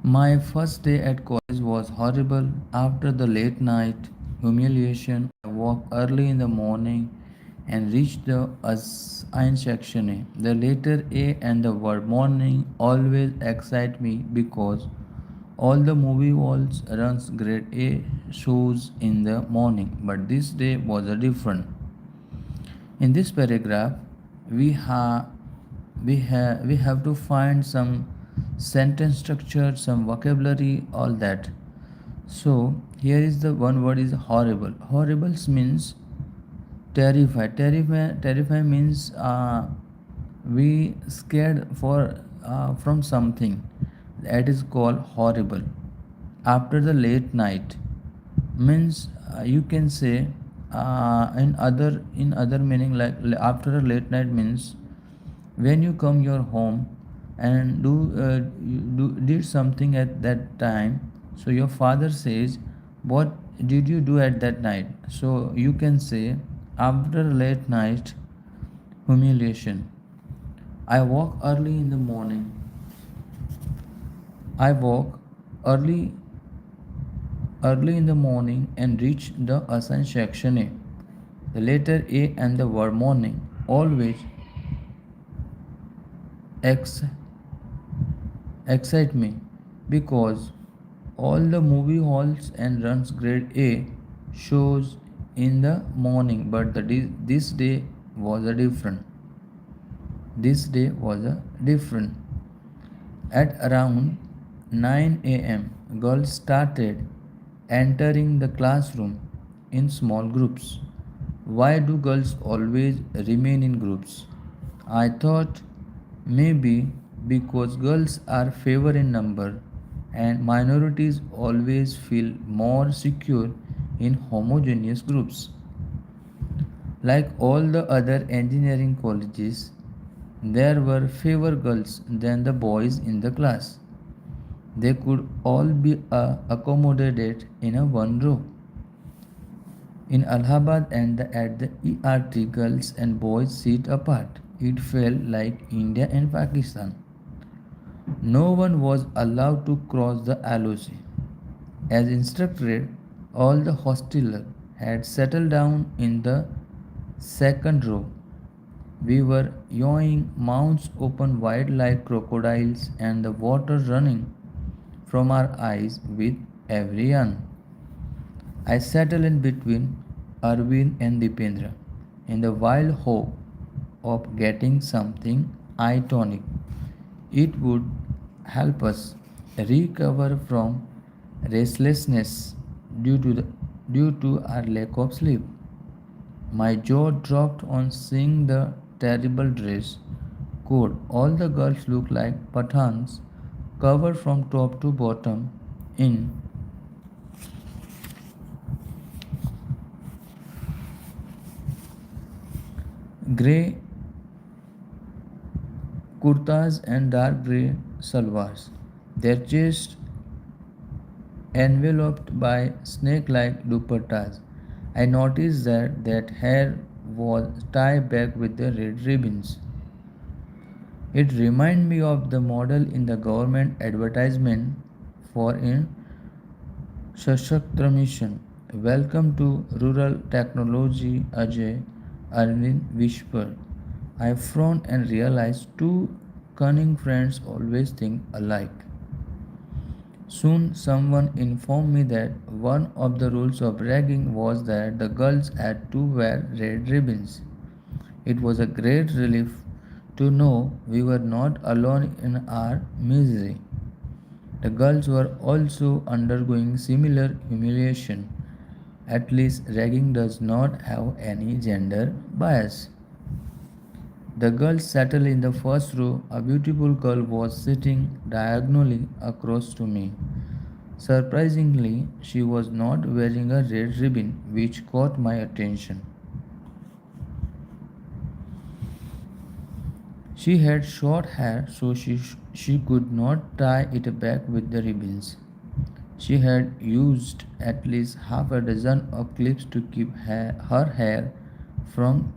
My first day at college was horrible. After the late night humiliation, I woke early in the morning and reached the assigned section A. The letter A and the word morning always excite me because all the movie walls runs grade A shows in the morning, but this day was a different. In this paragraph, we have we have to find some sentence structure, some vocabulary, all that. So here is the one word is horrible. Horrible means terrify. Terrify means we scared for from something. That is called horrible. After the late night means you can say in other meaning like after a late night means when you come your home and did something at that time, so your father says what did you do at that night, so you can say after a late night humiliation. I woke early in the morning. I woke early early in the morning and reached the assigned section A. The letter A and the word morning always ex- excite me because all the movie halls and runs grade A shows in the morning, but this day was a different. This day was a different. At around 9 a.m., girls started entering the classroom in small groups. Why do girls always remain in groups? I thought maybe because girls are fewer in number and minorities always feel more secure in homogeneous groups. Like all the other engineering colleges, there were fewer girls than the boys in the class. They could all be accommodated in a one row. In Allahabad and at the ERT, girls and boys sit apart. It felt like India and Pakistan. No one was allowed to cross the LOC. As instructed, all the hostelers had settled down in the second row. We were yawning, mouths open wide like crocodiles, and the water running from our eyes with every yawn. I settled in between Arvind and Dipendra in the wild hope of getting something eye tonic. It would help us recover from restlessness due to, due to our lack of sleep. My jaw dropped on seeing the terrible dress code. All the girls looked like Pathans, covered from top to bottom in grey kurtas and dark grey salwars, their chests enveloped by snake-like dupattas. I noticed that hair was tied back with the red ribbons. It reminded me of the model in the government advertisement for in Shashaktra Mission. Welcome to Rural Technology, Ajay, Arvind whispered. I frowned and realized two cunning friends always think alike. Soon someone informed me that one of the rules of ragging was that the girls had to wear red ribbons. It was a great relief to know we were not alone in our misery. The girls were also undergoing similar humiliation. At least ragging does not have any gender bias. The girls settled in the first row. A beautiful girl was sitting diagonally across to me. Surprisingly, she was not wearing a red ribbon, which caught my attention. She had short hair, so she could not tie it back with the ribbons. She had used at least half a dozen of clips to keep her hair from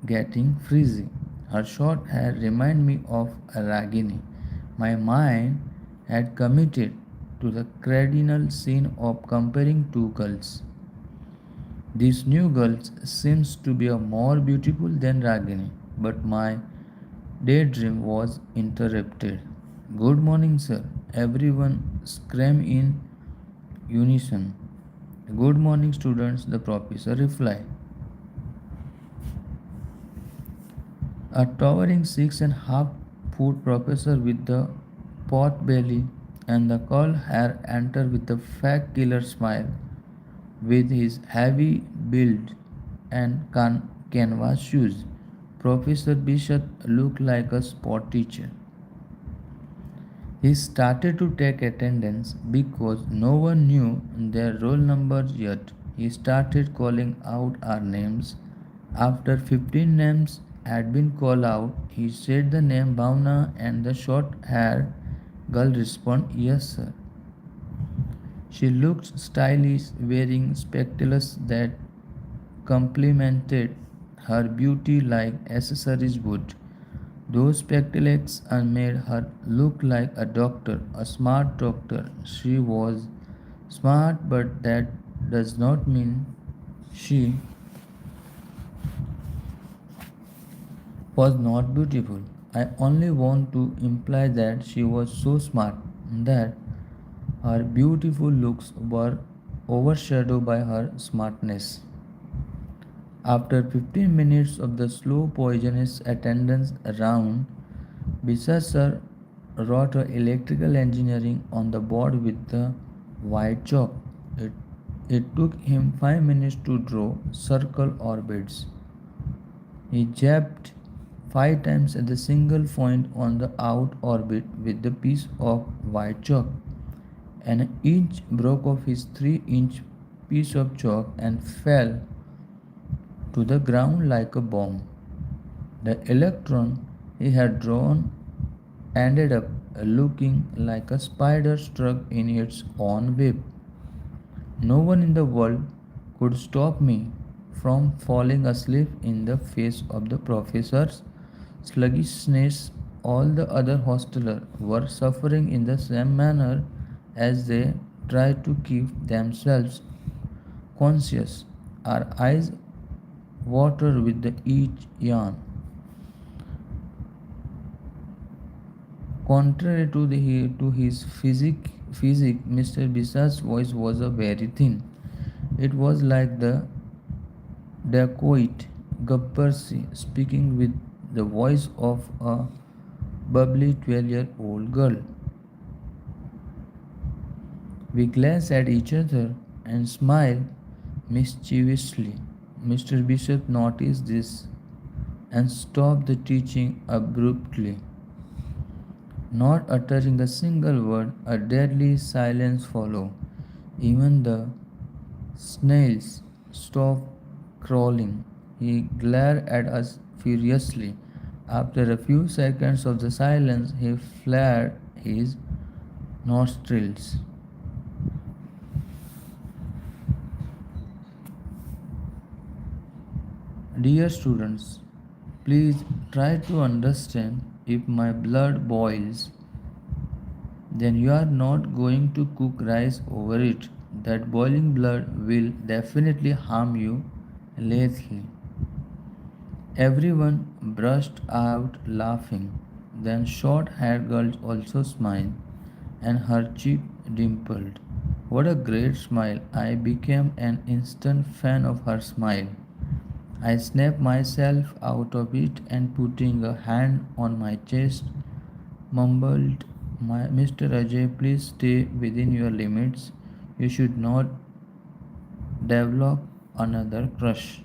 getting frizzy. Her short hair reminded me of a Ragini. My mind had committed to the cardinal sin of comparing two girls. This new girl seems to be a more beautiful than Ragini, but my daydream was interrupted. Good morning, sir. Everyone screamed in unison. Good morning, students, the professor replied. A towering 6.5 foot professor with the pot belly and the curly hair entered with a fat killer smile. With his heavy build and canvas shoes, Professor Bishop looked like a sport teacher. He started to take attendance because no one knew their roll numbers yet. He started calling out our names. After 15 names had been called out, he said the name Bhavna and the short haired girl responded, "Yes, sir." She looked stylish, wearing spectacles that complemented her beauty like accessories would. Those spectacles made her look like a doctor, a smart doctor. She was smart, but that does not mean she was not beautiful. I only want to imply that she was so smart that her beautiful looks were overshadowed by her smartness. After 15 minutes of the slow poisonous attendance round, Bisasar wrote electrical engineering on the board with the white chalk. It, it took him 5 minutes to draw circle orbits. He jabbed 5 times at the single point on the out orbit with the piece of white chalk. An inch broke off his 3-inch piece of chalk and fell to the ground like a bomb. The electron he had drawn ended up looking like a spider stuck in its own web. No one in the world could stop me from falling asleep in the face of the professor's sluggishness. All the other hostelers were suffering in the same manner as they tried to keep themselves conscious. Our eyes watered with the each yawn. Contrary to his physique, Mr. Bissa's voice was a very thin. It was like the dacoit Gabbar Singh speaking with the voice of a bubbly 12-year-old girl. We glanced at each other and smiled mischievously. Mr. Bishop noticed this and stopped the teaching abruptly. Not uttering a single word, a deadly silence followed. Even the snails stopped crawling. He glared at us furiously. After a few seconds of the silence, he flared his nostrils. Dear students, please try to understand. If my blood boils, then you are not going to cook rice over it. That boiling blood will definitely harm you lethally. Everyone burst out laughing. Then short-haired girl also smiled, and her cheek dimpled. What a great smile! I became an instant fan of her smile. I snapped myself out of it and putting a hand on my chest, mumbled, Mr. Ajay, please stay within your limits. You should not develop another crush.